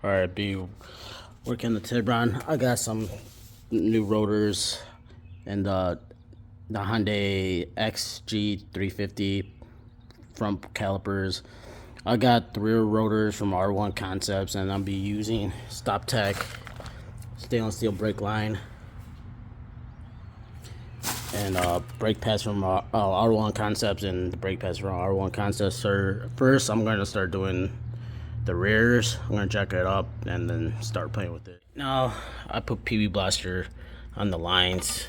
Alright, be working the tiburon. I got some new rotors and the Hyundai XG350 front calipers. I got the rear rotors from R1 Concepts, and I'll be using Stop Tech stainless steel brake line and brake pads from R1 Concepts and the brake pads from R1 Concepts. So first, I'm going to start doing the rears. I'm going to jack it up and then start playing with it. Now, I put PB Blaster on the lines,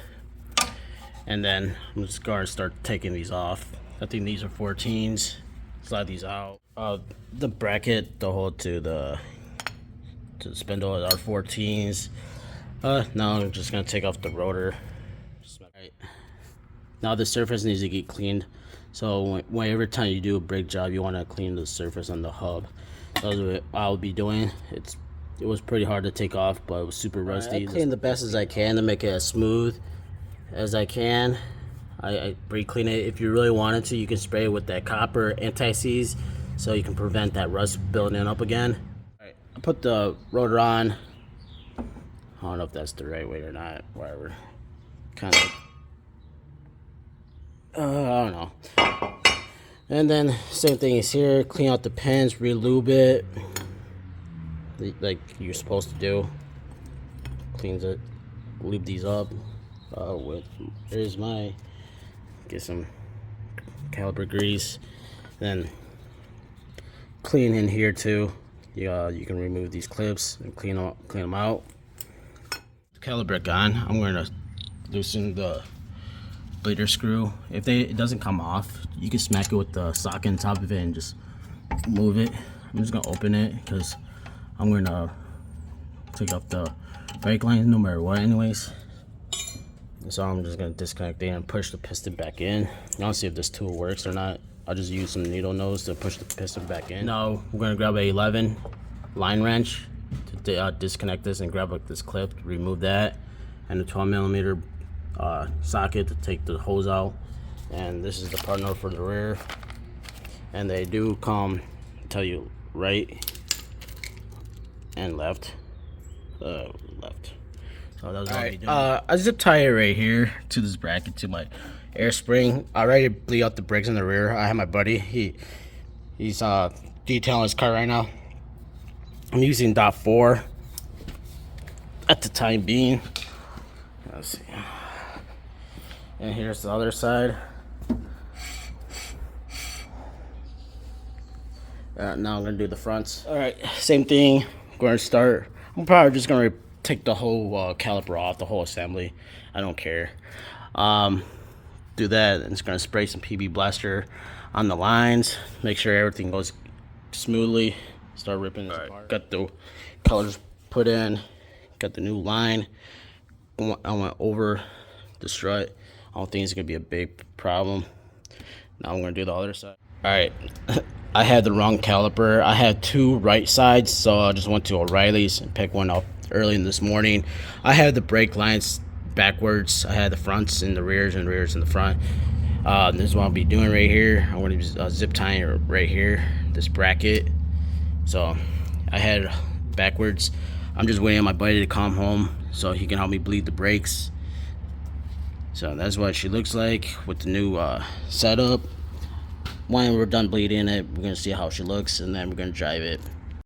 and then I'm just going to start taking these off. I think these are 14s. Slide these out. The bracket, the hole to the spindle are 14s. Now I'm just going to take off the rotor. Right. Now the surface needs to get cleaned. So every time you do a brake job, you want to clean the surface on the hub. That's what I'll be doing. It was pretty hard to take off, but it was super rusty. I clean the best as I can to make it as smooth as I can. I brake clean it. If you really wanted to, you can spray it with that copper anti-seize, so you can prevent that rust building up again. Alright, I put the rotor on. I don't know if that's the right way or not. Whatever. Kind of. I don't know. And then same thing is here. Clean out the pins, re-lube it, like you're supposed to do. Cleans it. Lube these up. Here's my. Get some caliper grease. Then clean in here too. You can remove these clips and clean them out. Caliper on. I'm going to loosen the bleeder screw. If it doesn't come off, you can smack it with the socket on top of it and just move it. I'm just gonna open it because I'm gonna take off the brake lines no matter what anyways. So I'm just gonna disconnect it and push the piston back in. I'll see if this tool works or not. I'll just use some needle nose to push the piston back in. Now we're gonna grab a 11 line wrench to disconnect this and grab this clip, remove that, and a 12mm socket to take the hose out. And this is the partner for the rear, and they do come tell you right and left. So that's what I'll be doing. I zip tie it right here to this bracket to my air spring. I already bleed out the brakes in the rear. I have my buddy. He's detailing his car right now. I'm using dot 4 at the time being. Let's see. And here's the other side. Now I'm gonna do the fronts. All right, same thing. I'm going to start. I'm probably just gonna take the whole caliper off, the whole assembly. I don't care. Do that, and it's gonna spray some PB Blaster on the lines. Make sure everything goes smoothly. Start ripping this apart. Got the colors put in. Got the new line. I went over the strut. I don't think it's gonna be a big problem. Now I'm gonna do the other side. All right. I had the wrong caliper. I had two right sides, so I just went to O'Reilly's and picked one up early in this morning. I had the brake lines backwards. I had the fronts and the rears and rears in the front. This is what I'll be doing right here. I'm going to be zip tying it right here, this bracket. So I had it backwards. I'm just waiting on my buddy to come home so he can help me bleed the brakes. So that's what she looks like with the new setup. When we're done bleeding it, we're going to see how she looks, and then we're going to drive it.